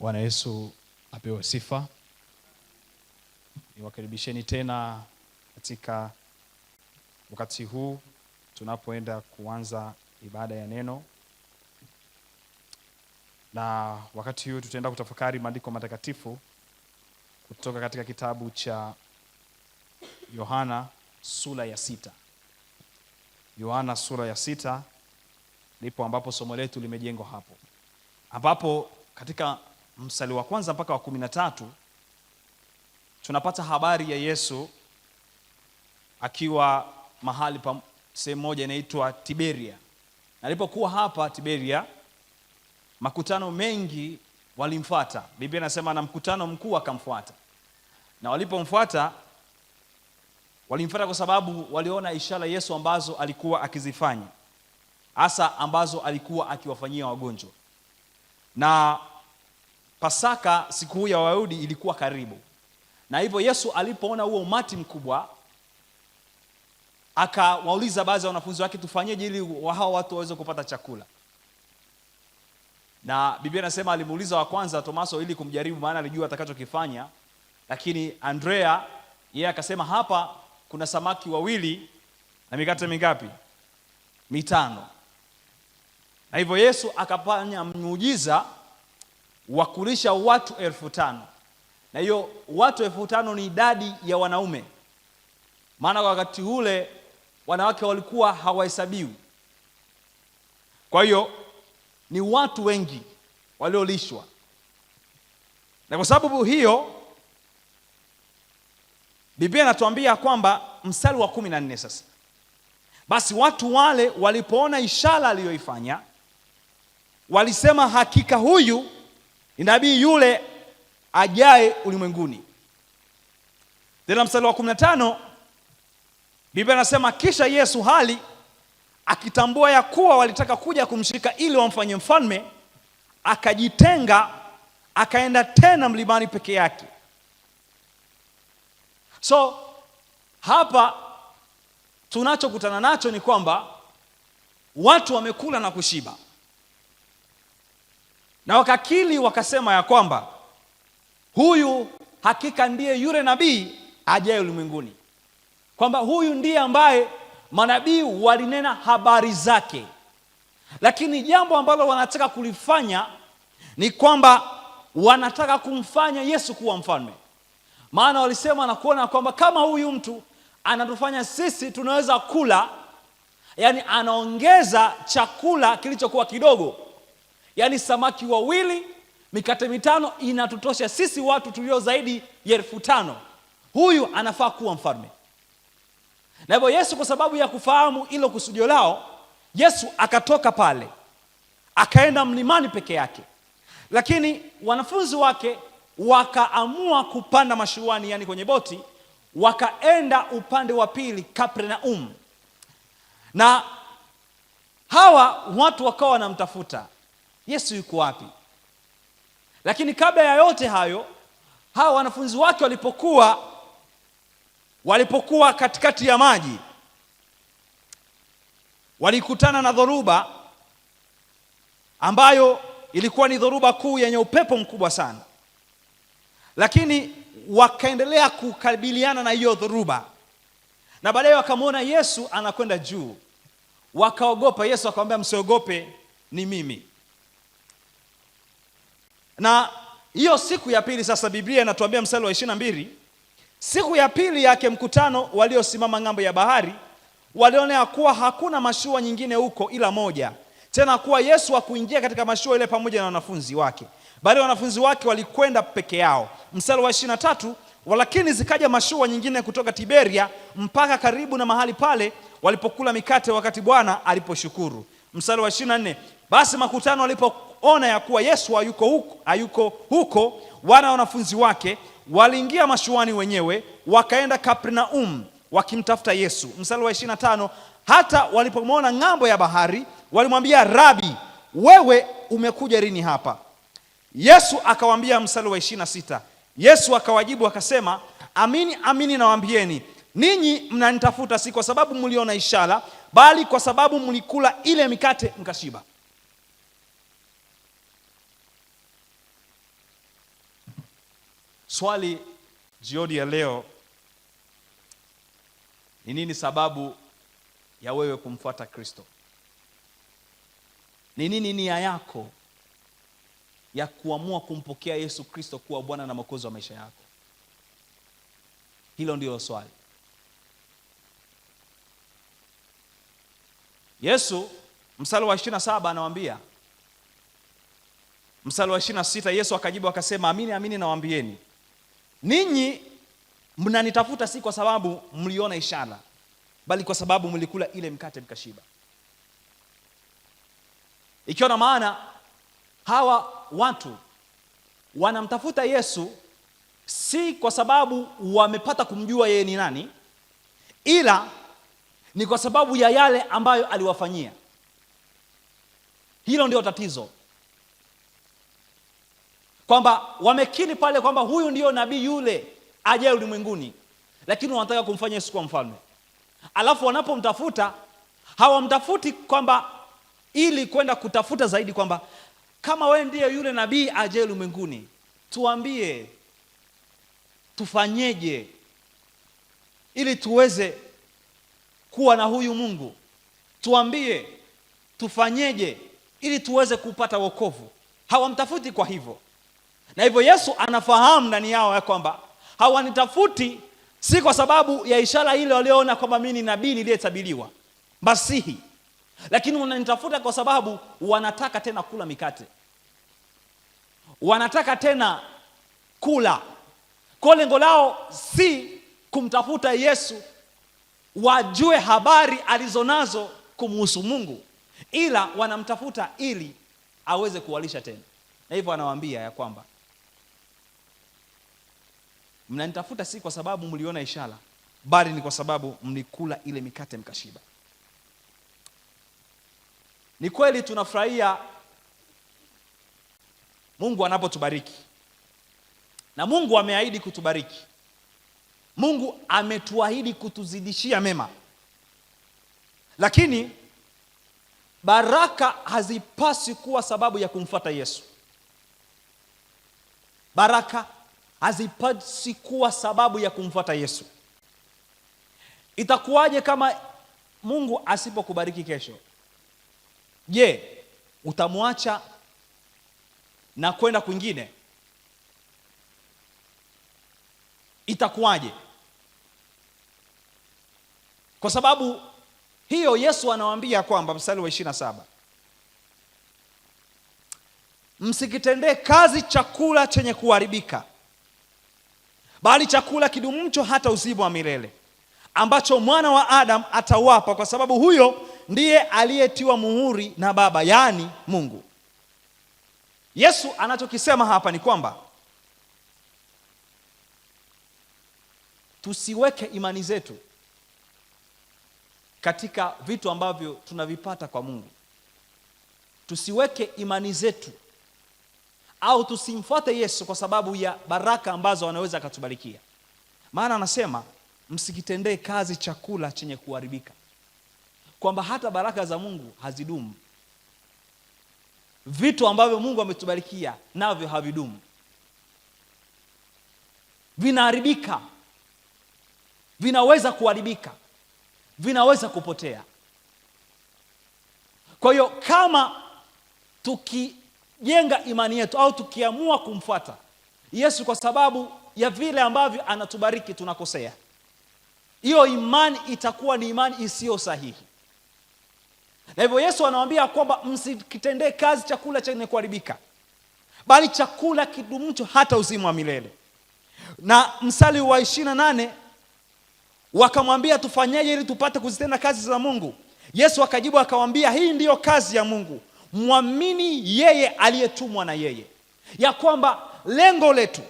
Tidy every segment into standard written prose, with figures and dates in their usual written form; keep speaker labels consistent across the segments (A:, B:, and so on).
A: Bwana Yesu apewe sifa. Niwakaribisheni tena katika wakati huu tunapoenda kuanza ibada ya neno. Na wakati huu tutaenda kutafakari maandiko matakatifu kutoka katika kitabu cha Yohana sura ya 6. Yohana sura ya 6 ndipo ambapo somo letu limejengwa hapo. Ambapo katika mstari wa kwanza mpaka wa 13 tunapata habari ya Yesu akiwa mahali pa sehemu moja inaitwa Tiberia. Na alipokuwa hapa Tiberia, makutano mengi walimfuata. Biblia inasema na mkutano mkuu akamfuata. Na walipomfuata walimfuata kwa sababu waliona ishara Yesu ambazo alikuwa akizifanya, hasa ambazo alikuwa akiwafanyia wagonjwa. Na Pasaka, siku ya Wayahudi, ilikuwa karibu. Na hivyo Yesu alipoona huo umati mkubwa, akawauliza baadhi ya wanafunzi wake, tufanyeje ili hao watu waweze kupata chakula? Na Biblia inasema alimuuliza wa kwanza Tomaso ili kumjaribu, maana alijua atakachokifanya. Lakini Andrea yeye akasema, hapa kuna samaki 2 na mikate mingapi? 5. Na hivyo Yesu akafanya muujiza wa kulisha watu 5,000. Na hiyo watu 5,000 ni idadi ya wanaume, maana kwa wakati ule wanawake walikuwa hawahesabiwi. Kwa hiyo ni watu wengi waliolishwa. Na kwa sababu hiyo Biblia inatuambia kwamba mstari wa 14 sasa, basi watu wale walipoona ishara aliyoifanya walisema, hakika huyu ni nabii yule ajaye ulimwenguni. Tena mstari wa 15 Biblia inasema, kisha Yesu hali akitambua ya kuwa walitaka kuja kumshika ili wamfanye mfalme, akajitenga akaenda tena mlimani peke yake. So hapa tunachokutana nacho ni kwamba watu wamekula na kushiba, na wakakili wakasema ya kwamba huyu hakika ndiye yule nabii ajaye ulimwenguni, kwamba huyu ndiye ambaye manabii walinena habari zake. Lakini jambo ambalo wanataka kulifanya ni kwamba wanataka kumfanya Yesu kuwa mfalme. Maana walisema na kuona kwamba kama huyu mtu anatufanya sisi tunaweza kula, yani anaongeza chakula kilichokuwa kidogo, yani samaki 2, mikate 5 inatutosha sisi watu tulio zaidi ya 5,000. Huyu anafaa kuwa mfalme. Na hivyo Yesu, kwa sababu ya kufahamu ilo kusudio lao, Yesu akatoka pale akaenda mlimani peke yake. Lakini wanafunzi wake wakaamua kupanda mashuani, yani kwenye boti, wakaenda upande wa pili, Kapernaum. Na hawa watu wakawa wanamtafuta Yesu, yuko wapi? Lakini kabla ya yote hayo, hawa wanafunzi wake walipokuwa katikati ya maji, walikutana na dhoruba ambayo ilikuwa ni dhoruba kuu yenye upepo mkubwa sana. Lakini wakaendelea kukabiliana na hiyo dhoruba, na baadaye wakamwona Yesu anakwenda juu. Wakaogopa. Yesu akamwambia, msiogope, ni mimi. Na hiyo siku ya pili sasa, Biblia inatuambia mstari wa 22, siku ya pili yake mkutano waliosimama ng'ambo ya bahari waliona kuwa hakuna mashua nyingine huko ila moja, tena kuwa Yesu hakuingia katika mashua ile pamoja na wanafunzi wake, bali wanafunzi wake walikwenda peke yao. Mstari wa 23, walakini zikaja mashua nyingine kutoka Tiberia mpaka karibu na mahali pale walipokula mikate wakati Bwana aliposhukuru. Mstari wa 24, basi makutano walipoona ya kuwa Yesu hayuko huko wana wanafunzi wake, waliingia mashuani wenyewe wakaenda Kapernaum wakimtafuta Yesu. Mstari wa 25, hata walipomwona ng'ambo ya bahari walimwambia, Rabi, wewe umekuja lini hapa? Yesu akawaambia, mstari wa 26, Yesu akawajibu akasema, amini amini nawaambieni, ninyi mnanitafuta si kwa sababu mliona ishara, bali kwa sababu mlikula ile mikate mkashiba. Swali jioni ya leo ni nini sababu ya wewe kumfuata Kristo? Ni nini nia yako ya kuamua kumpokea Yesu Kristo kuwa Bwana na Mwokozi wa maisha yako? Hilo ndilo swali. Yesu mstari wa 27 anawaambia, mstari wa 26 Yesu akajibu akasema, amini amini nawaambieni, ninyi mnanitafuta si kwa sababu mliona ishara, bali kwa sababu mlikula ile mkate mkashiba. Ikiwa na maana hawa watu wanamtafuta Yesu si kwa sababu wamepata kumjua yeye ni nani, ila ni kwa sababu ya yale ambayo aliwafanyia. Hilo ndio tatizo, kwamba wamekiri pale kwamba huyu ndio nabii yule ajaye ulimwenguni, lakini wanataka kumfanya Yesu kuwa mfalme. Alafu wanapomtafuta hawamtafuti kwamba ili kwenda kutafuta zaidi kwamba kama wewe ndiye yule nabii ajaye ulimwenguni, tuambie tufanyeje ili tuweze kuwa na huyu Mungu, tuambie tufanyeje ili tuweze kupata wokovu. Hawamtafuti kwa hivyo. Na hivyo Yesu anafahamu ndani yao ya kwamba hawanitafuti si kwa sababu ya ishara ile walioona kwamba mimi ni nabii niliyetabiriwa Masihi, lakini wananitafuta kwa sababu wanataka tena kula mikate, wanataka tena kula. Kwa lengo lao si kumtafuta Yesu wajue habari alizonazo kumhusu Mungu, ila wanamtafuta ili aweze kuwalisha tena. Na hivyo anawaambia ya kwamba mnanitafuta si kwa sababu mliona ishara, bali ni kwa sababu mlikula ile mikate mkashiba. Ni kweli tunafurahia Mungu anapotubariki, na Mungu ameahidi kutubariki. Mungu ametuahidi kutuzidishia mema, lakini baraka hazipaswi kuwa sababu ya kumfuata Yesu. Baraka hazipaswi kuwa sababu ya kumfuata Yesu. Itakuwaje kama Mungu asipokubariki kesho? Je, utamwacha na kwenda kwingine? Itakuwaje? Kwa sababu hiyo Yesu anawaambia kwamba mstari wa 27, msikitendee kazi chakula chenye kuharibika, bali chakula kidumucho hata uzima wa milele, ambacho mwana wa Adam atawapa, kwa sababu huyo ndiye aliyetiwa muhuri na Baba, yaani Mungu. Yesu anachokisema hapa ni kwamba tusiweke imani zetu katika vitu ambavyo tunavipata kwa Mungu. Tusiweke imani zetu au tusimfuate Yesu kwa sababu ya baraka ambazo anaweza akatubarikia. Maana anasema msikitendee kazi chakula chenye kuharibika, kwamba hata baraka za Mungu hazidumu. Vitu ambavyo Mungu ametubarikia navyo havidumu, vinaharibika, vinaweza kuharibika, vinaweza kupotea. Kwa hiyo kama tukijenga imani yetu au tukiamua kumfuata Yesu kwa sababu ya vile ambavyo anatubariki, tunakosea. Hiyo imani itakuwa ni imani isiyo sahihi. Na hivyo Yesu anawaambia kwamba msikitendee kazi chakula chenye kuharibika, bali chakula kidumucho hata uzima wa milele. Na mstari wa 28 wakamwambia, tufanyaje ili tupate kuzitenda kazi za Mungu? Yesu akajibu akawaambia, hii ndiyo kazi ya Mungu, muamini yeye aliyetumwa na yeye. Ya kwamba lengo letu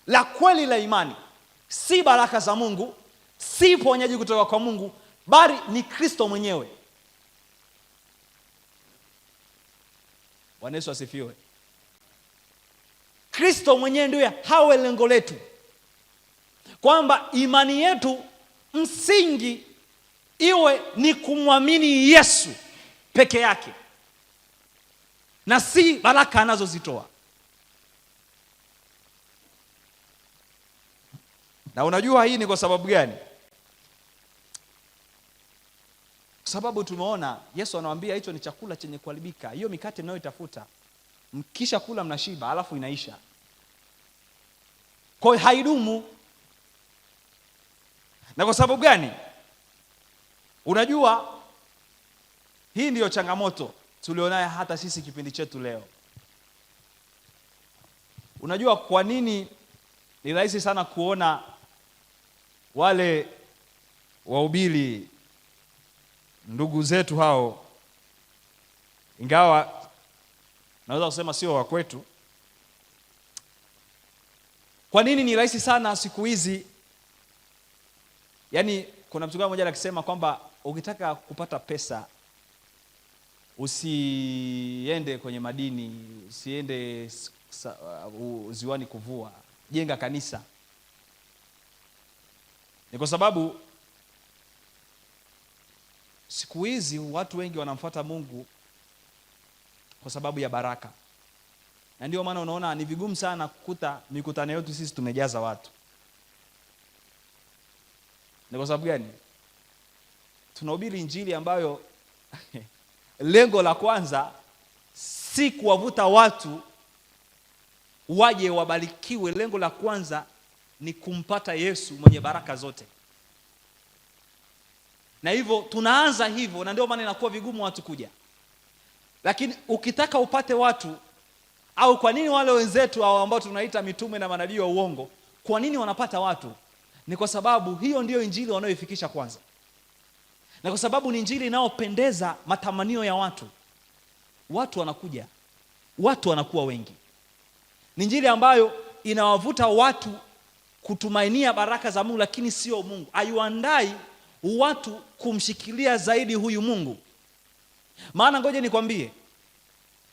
A: la kweli la imani si baraka za Mungu, si ponyaji kutoka kwa Mungu, bali ni Kristo mwenyewe. Bwana Yesu asifiwe. Kristo mwenyewe ndiye hawe lengo letu, kwamba imani yetu msingi iwe ni kumwamini Yesu peke yake na si baraka anazozitoa. Na unajua hii ni kwa sababu gani? Kwa sababu tumeona Yesu anawaambia hicho ni chakula chenye kuharibika. Hiyo mikate mnayoitafuta, mkisha kula mnashiba, alafu inaisha. Kwa hiyo haidumu. Na kwa sababu gani? Unajua hii ndiyo changamoto tulionayo hata sisi kipindi chetu leo. Unajua kwa nini ni rahisi sana kuona wale wahubiri ndugu zetu hao, ingawa naweza kusema sio wa kwetu. Kwa nini ni rahisi sana siku hizi? Yaani kuna mtu mmoja akisema kwamba ukitaka kupata pesa usiende kwenye madini, usiende ziwani kuvua, jenga kanisa. Ni kwa sababu siku hizi watu wengi wanamfuata Mungu kwa sababu ya baraka. Na ndio maana unaona ni vigumu sana kukuta mikutano yetu sisi tumejaza watu. Ni kwa sababu gani? Tunahubiri injili ambayo lengo la kwanza si kuwavuta watu waje wabarikiwe. Lengo la kwanza ni kumpata Yesu mwenye baraka zote. Na hivyo tunaanza hivyo, na ndio maana inakuwa vigumu watu kuja. Lakini ukitaka upate watu, au kwa nini wale wenzetu hao ambao tunaita mitume na manabii wa uongo, kwa nini wanapata watu? Ni kwa sababu hiyo ndio injili wanayoifikisha kwanza. Na kwa sababu ni injili inayopendeza matamanio ya watu, watu wanakuja, watu wanakuwa wengi. Ni injili ambayo inawavuta watu kutumainia baraka za Mungu, lakini sio Mungu. Haiwaandai watu kumshikilia zaidi huyu Mungu. Maana ngoje nikwambie,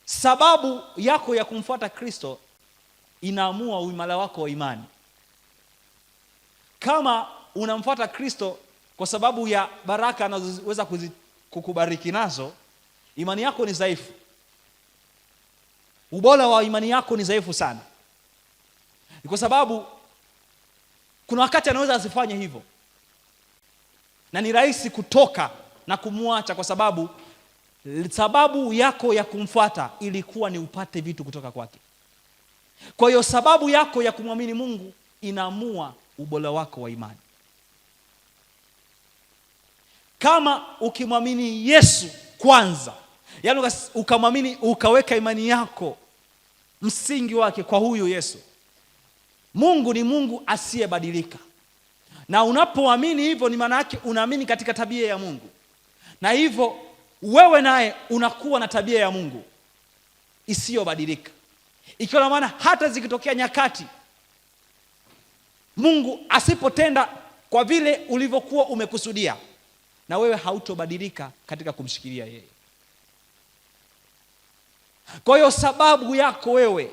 A: sababu yako ya kumfuata Kristo inaamua uimara wako wa imani. Kama unamfuata Kristo kwa sababu ya baraka anazoweza kukubariki nazo, imani yako ni dhaifu. Ubora wa imani yako ni dhaifu sana. Ni kwa sababu kuna wakati anaweza asifanye hivyo, na ni rahisi kutoka na kumwacha, kwa sababu yako ya kumfuata ilikuwa ni upate vitu kutoka kwake. Kwa hiyo sababu yako ya kumwamini Mungu inaamua ubora wako wa imani. Kama ukimwamini Yesu kwanza, yaani ukamwamini, ukaweka imani yako msingi wake kwa huyu Yesu, Mungu ni Mungu asiyebadilika. Na unapoamini hivyo, ni maana yake unaamini katika tabia ya Mungu, na hivyo wewe naye unakuwa na tabia ya Mungu isiyobadilika. Ikiwa na maana hata zikitokea nyakati Mungu asipotenda kwa vile ulivyokuwa umekusudia, na wewe hautobadilika katika kumshikilia yeye. Kwa hiyo sababu yako wewe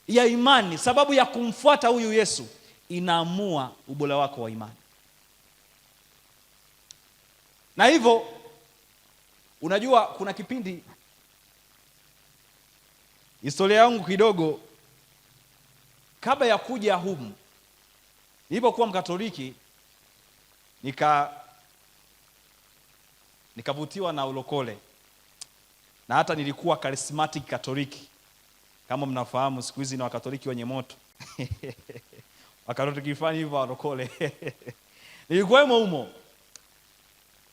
A: ya imani, sababu ya kumfuata huyu Yesu inaamua ubora wako wa imani. Na hivyo unajua kuna kipindi, historia yangu kidogo kabla ya kuja humu, nilipokuwa Mkatoliki nikavutiwa na ulokole, na hata nilikuwa charismatic Katoliki. Kama mnafahamu siku hizi na Wakatoliki wenye moto Wakatoliki fani hivyo ulokole nilikuwemo humo.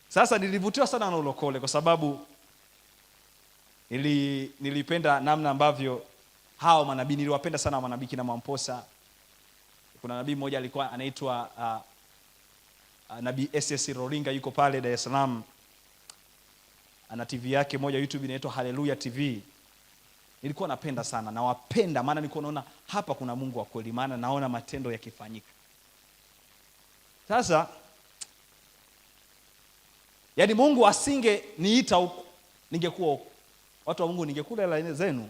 A: Sasa nilivutiwa sana na ulokole kwa sababu nilipenda namna ambavyo hao manabii, niliwapenda sana manabii kina Mwamposa. Kuna nabii mmoja alikuwa anaitwa Nabii SS Roringa, yuko pale Dar es Salaam. Ana TV yake moja YouTube inaitwa Hallelujah TV. Nilikuwa napenda sana, na wapenda maana nilikuwa naona hapa kuna Mungu wa kweli, maana naona matendo yakifanyika. Sasa yaani Mungu asinge niita huko, ningekuwa huko. Watu wa Mungu, ningekula hela zenu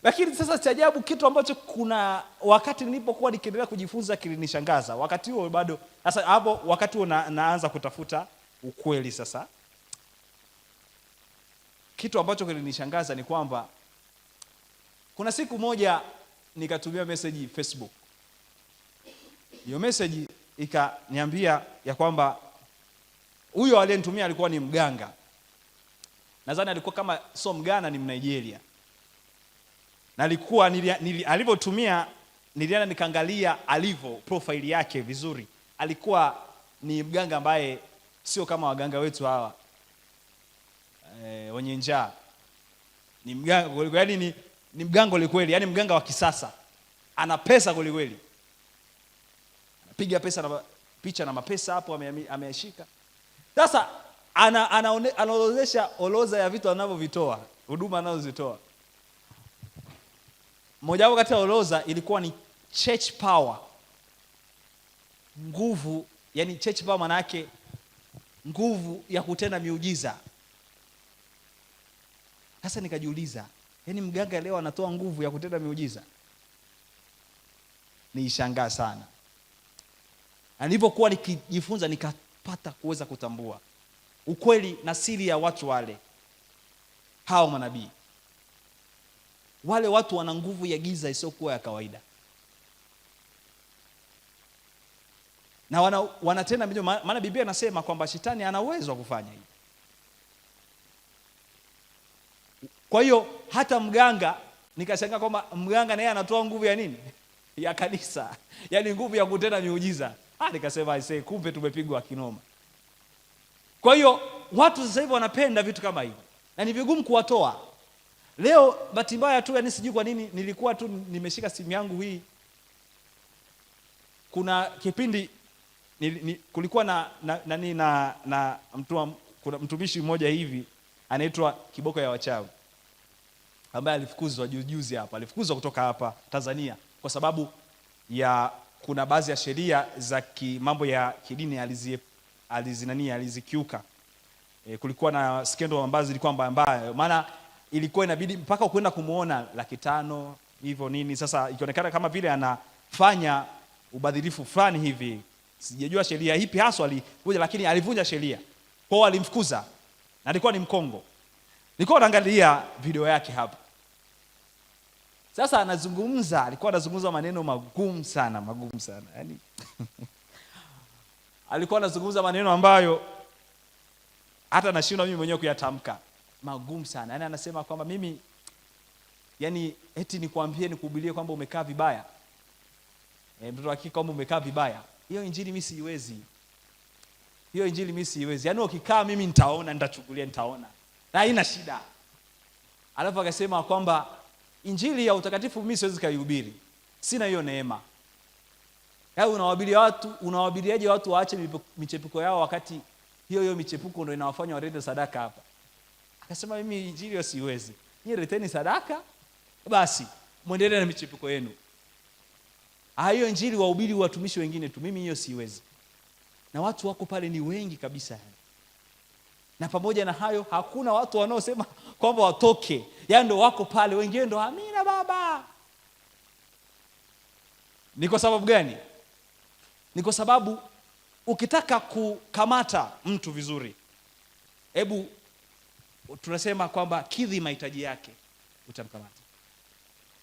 A: Lakini sasa cha ajabu, kitu ambacho kuna wakati nilipokuwa nikiendelea kujifunza kilinishangaza. Wakati huo bado, sasa hapo wakati huo naanza kutafuta ukweli. Sasa kitu ambacho kilinishangaza ni kwamba kuna siku moja nikatumia message Facebook, Hiyo message ikaniambia ya kwamba huyo aliyenitumia alikuwa ni mganga. Nadhani alikuwa kama so mgana, ni Mnigeria. Na alikuwa alivyotumia, nilienda nikaangalia alivyo profile yake vizuri. Alikuwa ni mganga ambaye sio kama waganga wetu hawa wenye njaa. Ni mganga yani ni mganga kweli kweli, yani mganga wa kisasa. Ana pesa kweli kweli. Anapiga pesa na picha na mapesa hapo ameyashika. Sasa anaorodhesha orodha ya vitu anavyovitoa, huduma anazozitoa. Moja wapo kati ya orodha ilikuwa ni church power. Nguvu, yani church power maana yake nguvu ya kutenda miujiza. Sasa nikajiuliza, yani mganga leo anatoa nguvu ya kutenda miujiza? Nilishangaa sana. Nilipokuwa nikijifunza nikapata kuweza kutambua ukweli na siri ya watu wale. Hao manabii. Wale watu wana nguvu ya giza isiyokuwa ya kawaida. Na wanatenda mbio, maana Biblia inasema kwamba shetani ana uwezo wa kufanya hivi. Kwa hiyo hata mganga, nikashangaa kwamba mganga naye anatoa nguvu ya nini? Ya kanisa. Yaani nguvu ya kutenda miujiza. Nikasema aisee, kumbe tumepigwa kinoma. Kwa hiyo watu sasa hivi wanapenda vitu kama hivi. Na ni vigumu kuwatoa. Leo bahati mbaya tu, yani sijui kwa nini, nilikuwa tu nimeshika simu yangu hii. Kuna kipindi kulikuwa na kuna mtumishi mmoja hivi anaitwa Kiboko ya Wachawi, ambaye alifukuzwa juzi hapa. Alifukuzwa kutoka hapa Tanzania kwa sababu ya kuna baadhi ya sheria za mambo ya kidini alizikiuka. Kulikuwa na skendo ambazo zilikuwa mbaya, maana ilikuwa inabidi mpaka kwenda kumuona 500 hivyo nini. Sasa ikionekana kama vile anafanya ubadhirifu fulani hivi. Sijajua sheria ipi hasa alivunja, lakini alivunja sheria. Kwao alimfukuza. Na alikuwa ni Mkongo. Nilikuwa naangalia video yake hapa. Sasa alikuwa anazungumza maneno magumu sana. Yaani alikuwa anazungumza maneno ambayo hata nashindwa mimi mwenyewe kuyatamka. Magumu sana. Yaani anasema kwamba mimi, yani eti nikuhubirie kwamba umekaa vibaya. Mtoto hakika kwamba umekaa vibaya. Hiyo injili mimi siwezi. Yaani ukikaa mimi nitaona. Na haina shida. Alafu akasema kwamba injili ya utakatifu mimi siwezi kuihubiri. Sina hiyo neema. Yaani unawahubiriaje watu waache michepuko yao wakati hiyo michepuko ndio inawafanya walete sadaka hapa. Akasema mimi injili hiyo siwezi. Nyie leteni sadaka, basi muendelee na michepuko yenu. Hiyo injili wahubiri watumishi wengine tu, mimi hiyo siwezi. Na watu wako pale ni wengi kabisa. Na pamoja na hayo hakuna watu wanaosema kwamba watoke. Yaani ndio wako pale, wengine ndio amina baba. Ni kwa sababu gani? Ni kwa sababu ukitaka kukamata mtu vizuri, hebu tunasema kwamba kidhi mahitaji yake, utamkamata.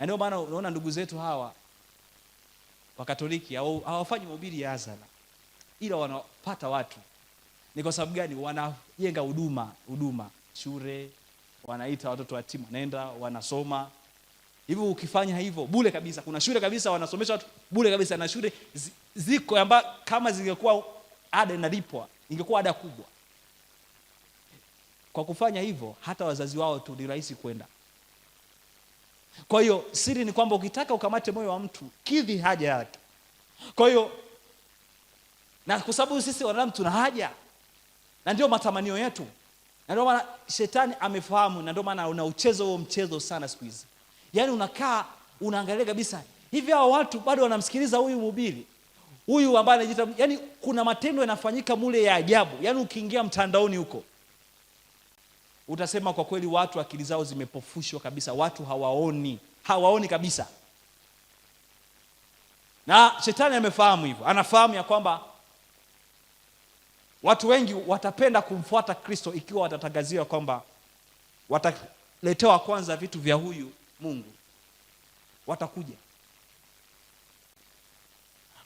A: Na ndio maana unaona ndugu zetu hawa Wakatoliki hawafanyi mahubiri ya hadhara, ila wanapata watu. Ni kwa sababu gani? Wanajenga huduma shule, wanaita watoto yatima, nenda wanasoma. Hivyo ukifanya hivyo bure kabisa. Kuna shule kabisa wanasomesha watu bure kabisa, na shule ziko ambapo kama zingekuwa ada inalipwa ingekuwa ada kubwa. Kwa kufanya hivyo hata wazazi wao tu ni rahisi kwenda. Kwa hiyo siri ni kwamba ukitaka ukamate moyo wa mtu, kidhi haja yake. Kwa hiyo, na kwa sababu sisi wanadamu tuna haja, na ndio matamanio yetu, na ndio maana shetani amefahamu, na ndio maana unaucheza huo mchezo sana siku hizi. Yaani unakaa unaangalia kabisa hivi hao watu bado wanamsikiliza huyu mhubiri, huyu ambaye anajiita, yaani kuna matendo yanafanyika mule ya ajabu. Yaani ukiingia mtandaoni huko utasema kwa kweli watu akili zao zimepofushwa kabisa. Watu hawaoni kabisa. Na shetani amefahamu hivyo. Anafahamu ya kwamba watu wengi watapenda kumfuata Kristo ikiwa watatangaziwa kwamba wataletewa kwanza vitu vya huyu Mungu. Watakuja.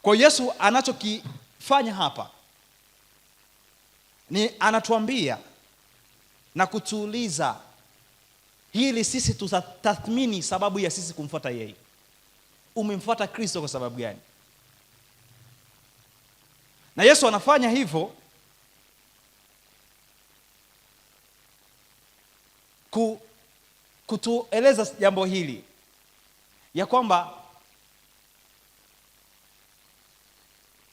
A: Kwa Yesu anachokifanya hapa ni anatuambia na kutuuliza hili sisi tutatathmini sababu ya sisi kumfuata yeye. Umemfuata Kristo kwa sababu gani? Na Yesu anafanya hivyo kutueleza jambo hili ya kwamba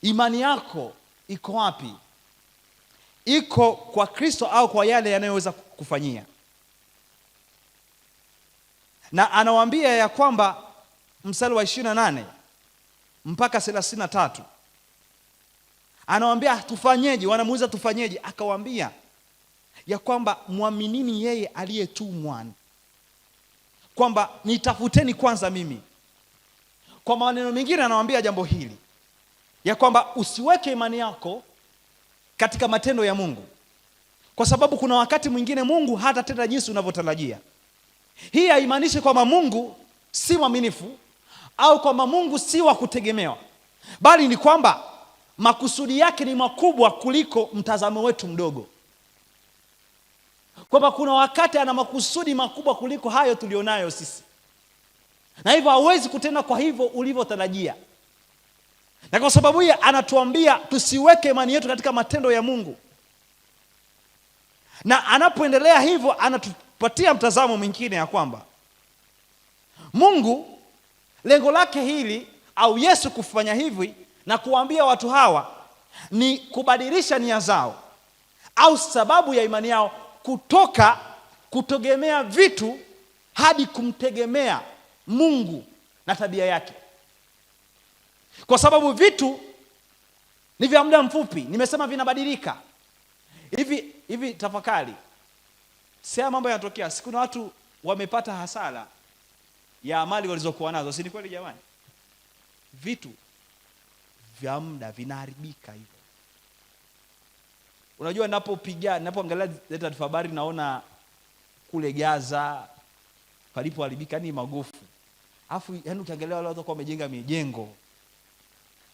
A: imani yako iko wapi? Iko kwa Kristo au kwa yale yanayoweza kufanyia? Na anawaambia ya kwamba mstari wa 28 mpaka 33 anawaambia tufanyeje? Wanamuuliza tufanyeje? Akawaambia ya kwamba muaminini yeye aliyetumwa, kwamba nitafuteni kwanza mimi. Kwa maneno mengine anawaambia jambo hili ya kwamba usiweke imani yako katika matendo ya Mungu, kwa sababu kuna wakati mwingine Mungu hatatenda jinsi unavyotarajia. Hii haimaanishi kwamba Mungu si mwaminifu au kwamba Mungu si wa kutegemewa, bali ni kwamba makusudi yake ni makubwa kuliko mtazamo wetu mdogo, kwamba kuna wakati ana makusudi makubwa kuliko hayo tulionayo sisi, na hivyo hawezi kutenda kwa hivyo ulivyotarajia. Na kwa sababu hiyo anatuambia tusiweke imani yetu katika matendo ya Mungu, na anapoendelea hivyo anatupatia mtazamo mwingine ya kwamba Mungu lengo lake hili au Yesu kufanya hivi na kuambia watu hawa ni kubadilisha nia zao au sababu ya imani yao kutoka kutegemea vitu hadi kumtegemea Mungu na tabia yake. Kwa sababu vitu ni vya muda mfupi, nimesema vinabadilika. Hivi tafakari. Sasa mambo yanatokea, siku na watu wamepata hasara ya mali walizokuwa nazo, si ni kweli jamani? Vitu vya muda vinaharibika hivyo. Unajua ninapoangalia taarifa habari naona kule Gaza palipoharibika ni magofu. Alafu yani ukiangalia wale watu wamejenga mijengo,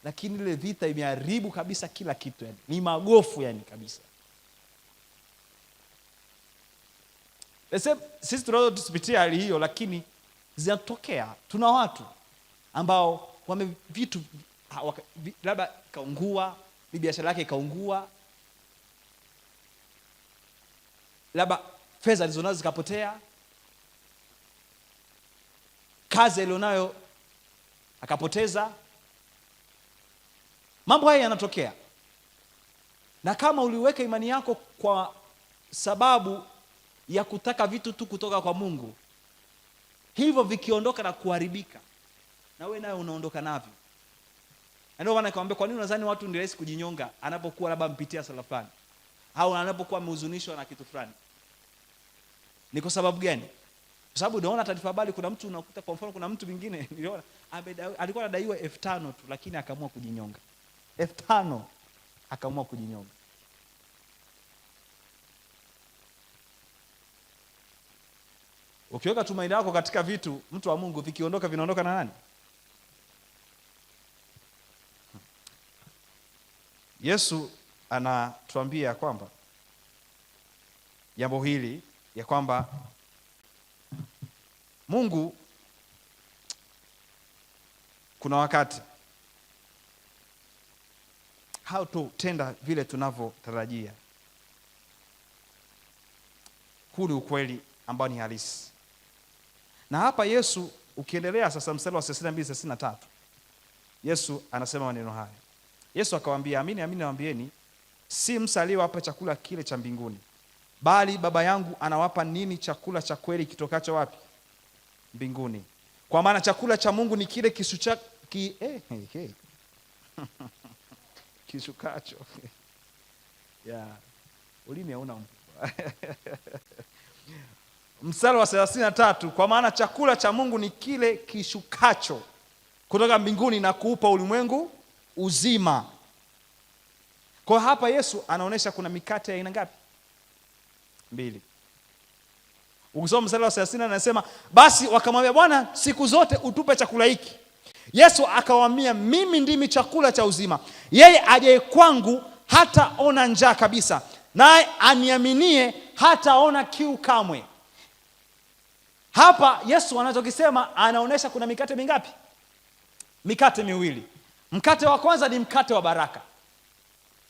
A: lakini ile vita imeharibu kabisa kila kitu, yani ni magofu yani kabisa. Sisi tunaweza tusipitie hali hiyo, lakini zinatokea. Tuna watu ambao vitu labda kaungua, biashara yake ikaungua, labda fedha alizonazo zikapotea, kazi alionayo akapoteza. Mambo haya yanatokea. Na kama uliweka imani yako kwa sababu ya kutaka vitu tu kutoka kwa Mungu, hivyo vikiondoka na kuharibika, na wewe nayo unaondoka navyo. Ndio maana nikamwambia, kwa nini unadhani watu ni rahisi kujinyonga anapokuwa labda mpitia sala fulani au anapokuwa amehuzunishwa na kitu fulani? Ni kwa sababu gani? Kwa sababu unaona taarifa habari, kuna mtu unakuta, kwa mfano kuna mtu mwingine niliona alikuwa anadaiwa 5,000 tu, lakini akaamua kujinyonga. 5,000 akaamua kujinyonga. Ukiweka tumaini lako katika vitu, mtu wa Mungu, vikiondoka vinaondoka na nani? Yesu anatuambia kwamba jambo hili ya kwamba Mungu kuna wakati hautotenda vile tunavyotarajia. Huu ni ukweli ambao ni halisi. Na hapa Yesu ukiendelea sasa mstari wa 62-63, Yesu anasema maneno haya. Yesu akawaambia, amini amini nawaambieni, si Musa aliyewapa chakula kile cha mbinguni, bali Baba yangu anawapa nini chakula cha kweli kitokacho wapi? Mbinguni. Kwa maana chakula cha Mungu ni kile kishukacho. Ulimi hauna mstari wa 33, kwa maana chakula cha Mungu ni kile kishukacho kutoka mbinguni na kuupa ulimwengu uzima. Kwa hapa Yesu anaonesha kuna mikate ya aina ngapi? 2. Ukisoma mstari wa 30 anasema, basi wakamwambia, Bwana, siku zote utupe chakula hiki. Yesu akawaambia, mimi ndimi chakula cha uzima, yeye ajaye kwangu hataona njaa kabisa, naye aniaminie hataona kiu kamwe. Hapa Yesu anachokisema, anaonesha kuna mikate mingapi? Mikate miwili. Mkate wa kwanza ni mkate wa baraka,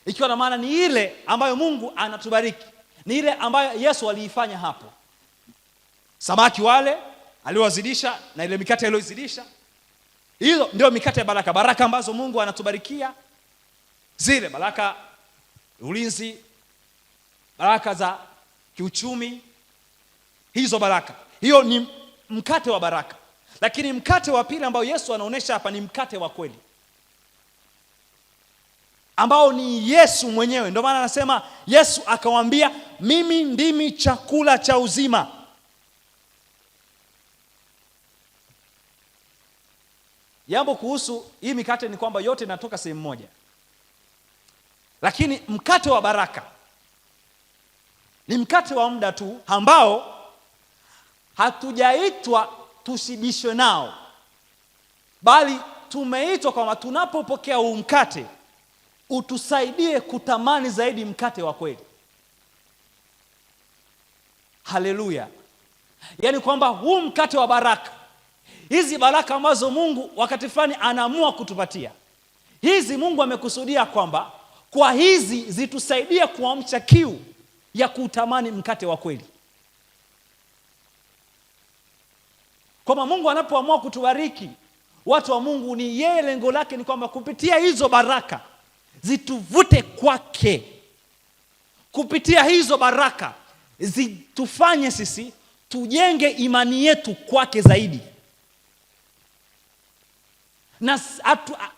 A: ikiwa na maana ni ile ambayo Mungu anatubariki, ni ile ambayo Yesu aliifanya hapo. Samaki wale aliowazidisha na ile mikate aliyozidisha, hiyo ndio mikate ya baraka. Baraka ambazo Mungu anatubarikia, zile baraka ulinzi, baraka za kiuchumi, hizo baraka, hiyo ni mkate wa baraka. Lakini mkate wa pili ambao Yesu anaonesha hapa ni mkate wa kweli, ambao ni Yesu mwenyewe. Ndio maana anasema Yesu akawaambia, mimi ndimi chakula cha uzima. Jambo kuhusu hii mikate ni kwamba yote inatoka sehemu moja, lakini mkate wa baraka ni mkate wa muda tu, ambao hatujaitwa tushibishwe nao, bali tumeitwa kwamba tunapopokea huu mkate utusaidie kutamani zaidi mkate wa kweli. Haleluya! Yaani kwamba huu mkate wa baraka, hizi baraka ambazo Mungu wakati fulani anaamua kutupatia, hizi Mungu amekusudia kwamba kwa hizi zitusaidie kuamsha kiu ya kutamani mkate wa kweli. Kwamba Mungu anapoamua kutubariki watu wa Mungu, ni yeye lengo lake ni kwamba kupitia hizo baraka zituvute kwake, kupitia hizo baraka zitufanye sisi tujenge imani yetu kwake zaidi.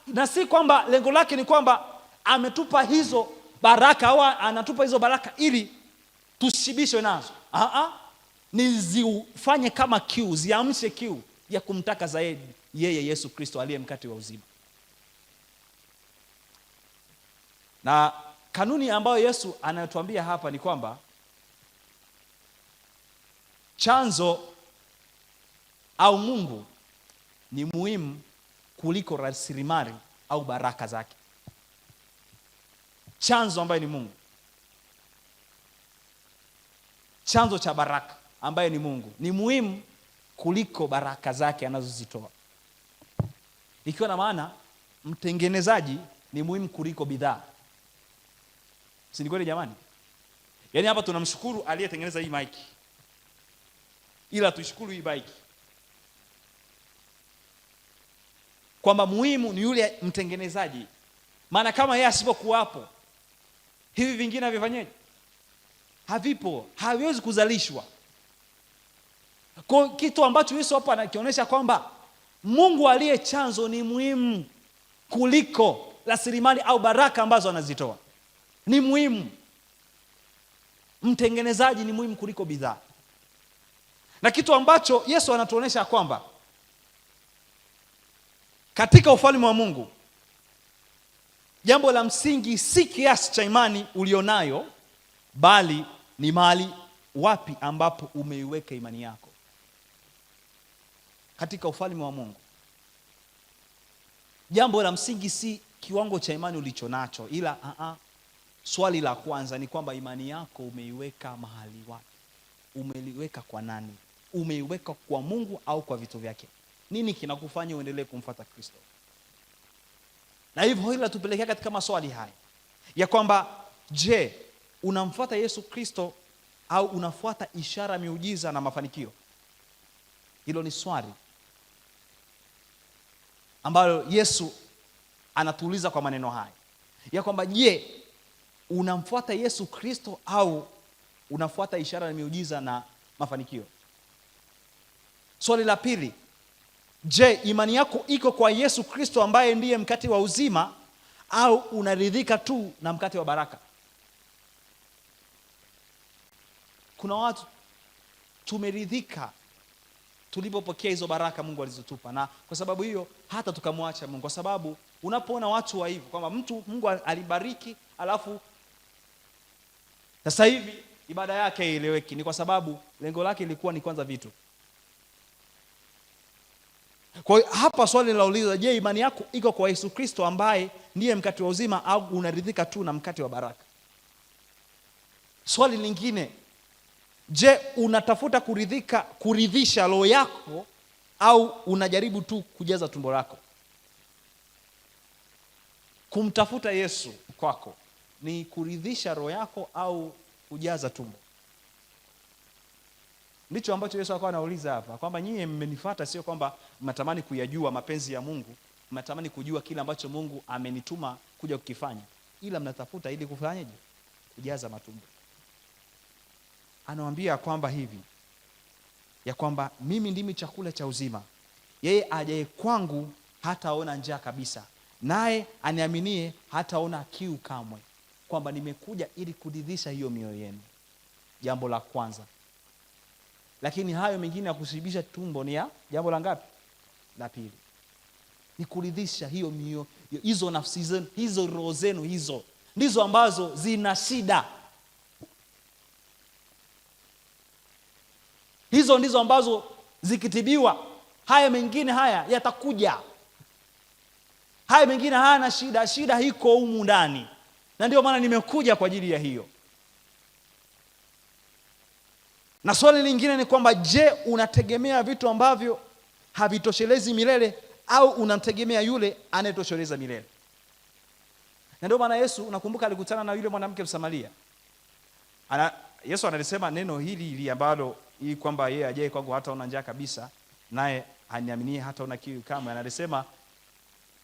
A: Na si kwamba lengo lake ni kwamba ametupa hizo baraka au anatupa hizo baraka ili tushibishwe nazo. Ni zifanye kama kiu, ziamshe kiu ya kumtaka zaidi yeye Yesu Kristo aliye mkate wa uzima. Na kanuni ambayo Yesu anatuambia hapa ni kwamba chanzo au Mungu ni muhimu kuliko rasilimali au baraka zake. Chanzo ambaye ni Mungu, chanzo cha baraka ambaye ni Mungu, ni muhimu kuliko baraka zake anazozitoa. Ikiwa na maana mtengenezaji ni muhimu kuliko bidhaa. Si ni kweli jamani? Yaani hapa tunamshukuru aliyetengeneza hii mic, ila tushukuru hii mic kwamba muhimu ni yule mtengenezaji. Maana kama yeye asipokuwa hapo, hivi vingine havifanyeje? Havipo, haviwezi kuzalishwa. Kwa kitu ambacho Yesu hapa anakionyesha kwamba Mungu aliye chanzo ni muhimu kuliko rasilimali au baraka ambazo anazitoa. Ni muhimu. Mtengenezaji ni muhimu kuliko bidhaa. Na kitu ambacho Yesu anatuonyesha kwamba katika ufalme wa Mungu, jambo la msingi si kiasi cha imani ulionayo, bali ni mahali wapi ambapo umeiweka imani yako. Katika ufalme wa Mungu, jambo la msingi si kiwango cha imani ulichonacho, ila swali la kwanza ni kwamba imani yako umeiweka mahali wapi? Umeiweka kwa nani? Umeiweka kwa Mungu au kwa vitu vyake? Nini kinakufanya uendelee kumfuata Kristo? Na hivyo hili tupelekea katika maswali haya ya kwamba, je, unamfuata Yesu Kristo au unafuata ishara, miujiza na mafanikio? Hilo ni swali ambalo Yesu anatuuliza kwa maneno haya ya kwamba, je, unamfuata Yesu Kristo au unafuata ishara na miujiza na mafanikio? Swali la pili, je, imani yako iko kwa Yesu Kristo ambaye ndiye mkate wa uzima, au unaridhika tu na mkate wa baraka? Kuna watu tumeridhika tulipopokea hizo baraka Mungu alizotupa, na kwa sababu hiyo hata tukamwacha Mungu. Kwa sababu unapoona watu wa hivyo kwamba mtu Mungu alibariki alafu sasa hivi ibada yake haieleweki, ni kwa sababu lengo lake lilikuwa ni kwanza vitu. Kwa hiyo hapa swali linauliza, je, imani yako iko kwa Yesu Kristo ambaye ndiye mkate wa uzima, au unaridhika tu na mkate wa baraka? Swali lingine, je, unatafuta kuridhisha roho yako, au unajaribu tu kujaza tumbo lako? Kumtafuta Yesu kwako ni kuridhisha roho yako au kujaza tumbo? Ndicho ambacho Yesu akawa anauliza hapa, kwamba nyinyi mmenifuata sio kwamba mnatamani kuyajua mapenzi ya Mungu, mnatamani kujua kile ambacho Mungu amenituma kuja kukifanya, ila mnatafuta ili kufanyaje? Kujaza matumbo. Anawaambia kwamba hivi, ya kwamba mimi ndimi chakula cha uzima, yeye ajaye kwangu hataona njaa kabisa, naye aniaminie hataona kiu kamwe. Kwamba nimekuja ili kuridhisha hiyo mioyo yenu, jambo la kwanza. Lakini hayo mengine ya kushibisha tumbo ni ya jambo la ngapi? La pili. Ni kuridhisha hiyo mioyo, hizo nafsi zenu, hizo roho zenu, hizo ndizo ambazo zina shida. Hizo ndizo ambazo zikitibiwa, haya mengine haya yatakuja. Haya mengine hayana shida, shida iko humu ndani. Na ndio maana nimekuja kwa ajili ya hiyo. Na swali lingine ni kwamba, je, unategemea vitu ambavyo havitoshelezi milele, au unamtegemea yule anayetosheleza milele? Na ndio maana Yesu, unakumbuka, alikutana na yule mwanamke Msamaria. Yesu analisema neno hili ambalo hii kwamba yeye ajaye kwangu hataona njaa kabisa, naye aniaminie hataona kiu kamwe. Analisema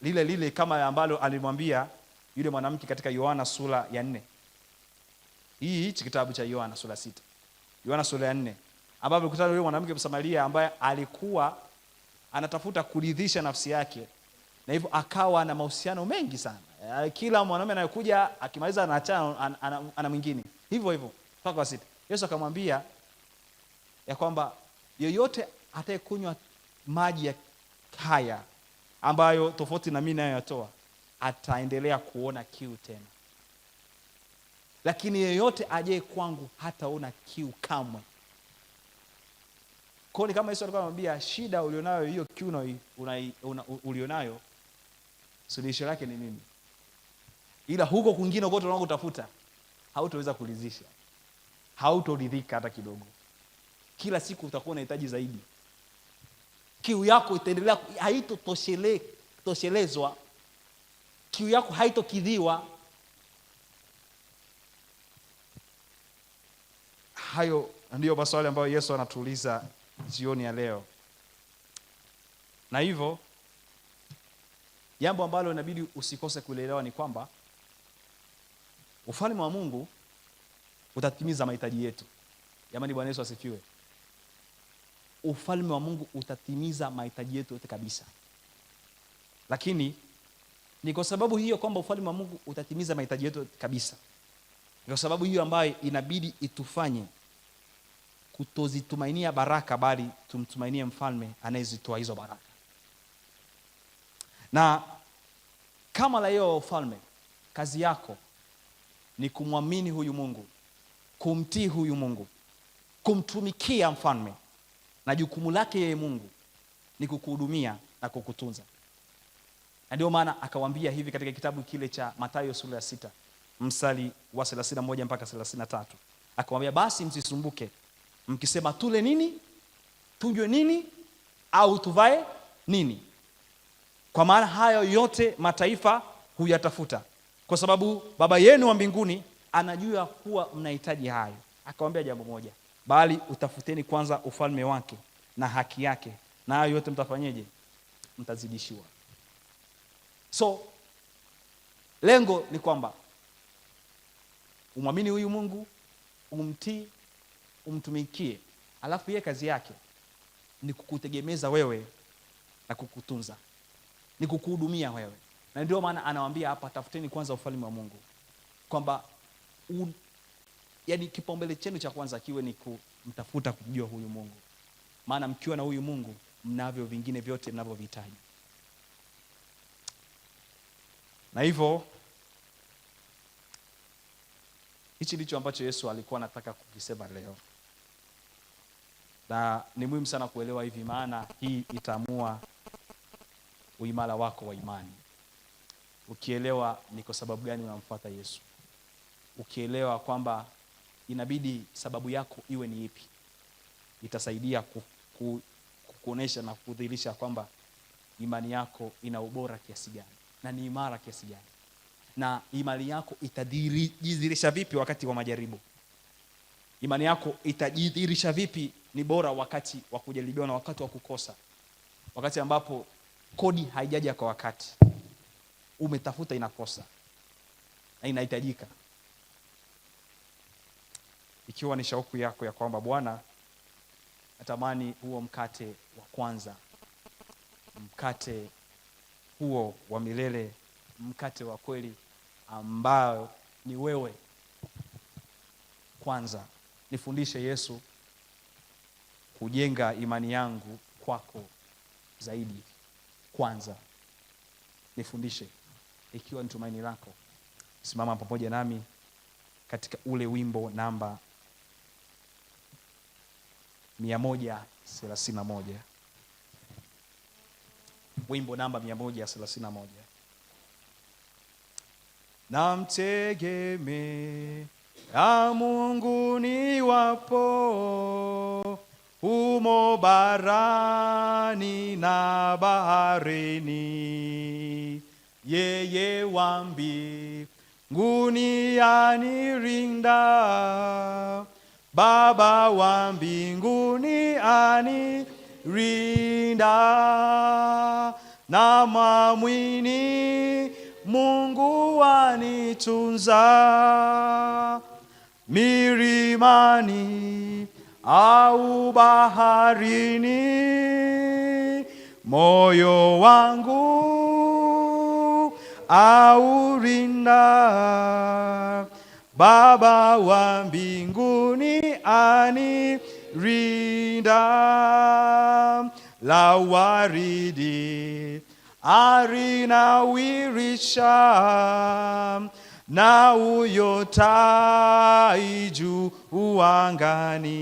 A: lile kama ambalo alimwambia yule mwanamke katika Yohana sura ya 4. Hichi kitabu cha Yohana sura 6. Yohana sura ya 4, ambapo alikutana yule mwanamke Msamaria ambaye alikuwa anatafuta kuridhisha nafsi yake, na hivyo akawa na mahusiano mengi sana. Kila mwanamume anayokuja akimaliza anaachana ana mwingine. Hivyo mpaka wa 6. Yesu akamwambia ya kwamba yoyote atakayekunywa maji ya haya ambayo tofauti na mimi nayoyatoa, ataendelea kuona kiu tena. Lakini yeyote ajaye kwangu hataona kiu kamwe. Kwa hiyo kama Yesu alikuwa anamwambia, shida ulionayo, hiyo kiu ulionayo, suluhisho lake ni mimi. Ila huko kwingine kote unakotafuta hautaweza kuridhisha, hautoridhika hata kidogo. Kila siku utakuwa unahitaji zaidi. Kiu yako itaendelea, haitotoshelezwa. Kiu yako haitokidhiwa. Hayo ndiyo maswali ambayo Yesu anatuuliza jioni ya leo. Na hivyo jambo ambalo inabidi usikose kuelewa ni kwamba ufalme wa Mungu utatimiza mahitaji yetu. Jamani, Bwana Yesu asifiwe. Ufalme wa Mungu utatimiza mahitaji yetu yote kabisa. Lakini ni kwa sababu hiyo kwamba ufalme wa Mungu utatimiza mahitaji yetu kabisa, ni kwa sababu hiyo ambayo inabidi itufanye kutozitumainia baraka, bali tumtumainie mfalme anayezitoa hizo baraka. Na kama la hiyo ufalme, kazi yako ni kumwamini huyu Mungu, kumtii huyu Mungu, kumtumikia mfalme, na jukumu lake yeye Mungu ni kukuhudumia na kukutunza. Na ndio maana akawaambia hivi katika kitabu kile cha Mathayo sura ya 6 mstari wa 31 mpaka 33. Akawaambia, basi msisumbuke mkisema, tule nini, tunywe nini, au tuvae nini? Kwa maana hayo yote mataifa huyatafuta, kwa sababu Baba yenu wa mbinguni anajua kuwa mnahitaji hayo. Akawaambia jambo moja, bali utafuteni kwanza ufalme wake na haki yake, na hayo yote mtafanyeje? Mtazidishiwa. So lengo ni kwamba umwamini huyu Mungu, umtii, umtumikie, alafu yeye kazi yake ni kukutegemeza wewe na kukutunza, ni kukuhudumia wewe. Na ndio maana anawaambia hapa, tafuteni kwanza ufalme wa Mungu, kwamba yaani kipaumbele chenu cha kwanza kiwe ni kumtafuta, kujua huyu Mungu. Maana mkiwa na huyu Mungu mnavyo vingine vyote mnavyohitaji. Na hivyo hichi ndicho ambacho Yesu alikuwa anataka kukisema leo. Na ni muhimu sana kuelewa hivi, maana hii itaamua uimara wako wa imani. Ukielewa ni kwa sababu gani unamfuata Yesu, ukielewa kwamba inabidi sababu yako iwe ni ipi, itasaidia kuonesha na kudhihirisha kwamba imani yako ina ubora kiasi gani na ni imara kiasi gani, na imani yako itajidhihirisha vipi wakati wa majaribu. Imani yako itajidhihirisha vipi ni bora wakati wa kujaribiwa na wakati wa kukosa, wakati ambapo kodi haijaja kwa wakati, umetafuta inakosa na inahitajika. Ikiwa ni shauku yako ya kwamba Bwana, natamani huo mkate wa kwanza, mkate huo wa milele, mkate wa kweli ambao ni wewe kwanza, nifundishe Yesu kujenga imani yangu kwako zaidi kwanza. Nifundishe. Ikiwa ni tumaini lako, simama pamoja nami katika ule wimbo namba 131. Wimbo namba 131. Namtegemea Mungu niwapo humo barani na baharini, yeye wa mbinguni anirinda, Baba wa mbinguni anirinda, na mwamini Mungu anitunza, milimani au baharini, moyo wangu aurinda, Baba wa mbinguni anirinda, la waridi arinawirisha, na uyotai juu angani,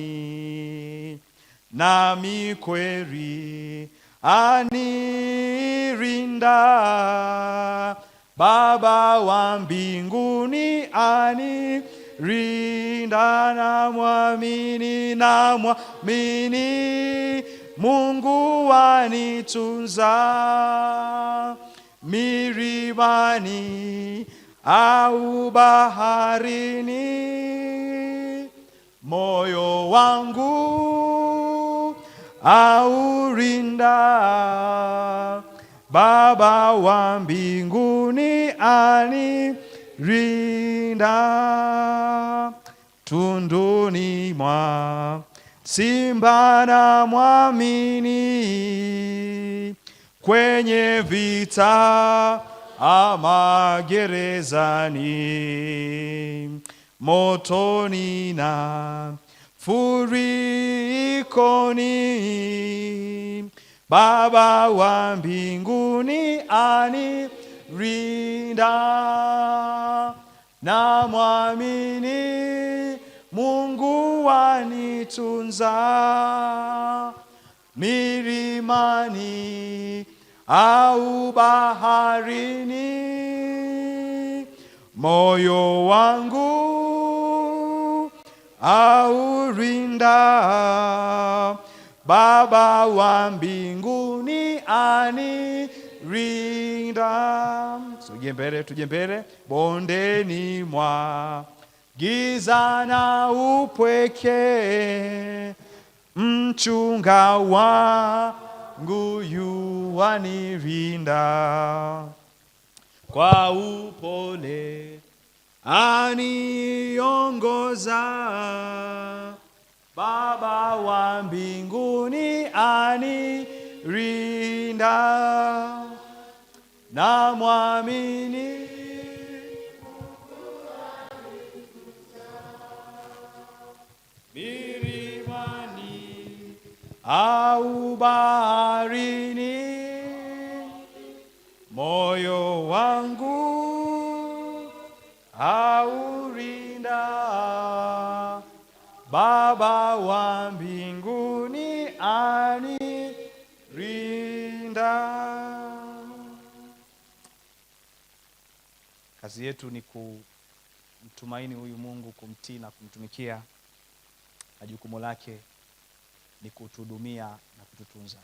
A: na mikweli anirinda, Baba wa mbinguni anirinda, na mwamini Mungu anitunza, milimani au baharini, moyo wangu aurinda, Baba wa mbinguni anirinda, tunduni mwa simba na mwamini, kwenye vita ama gerezani, motoni na furikoni, Baba wa mbinguni anirinda, na mwamini Mungu anitunza, milimani au baharini, moyo wangu aurinda, Baba wa mbinguni anirinda. Tuje mbele. Bondeni mwa giza na upweke, mchunga wangu yu anirinda, kwa upole aniongoza, Baba wa mbinguni anirinda, na mwamini milimani au baharini, moyo wangu aurinda, Baba wa mbinguni anirinda. Kazi yetu ni kumtumaini huyu Mungu, kumtii na kumtumikia, na jukumu lake ni kutuhudumia na kututunza.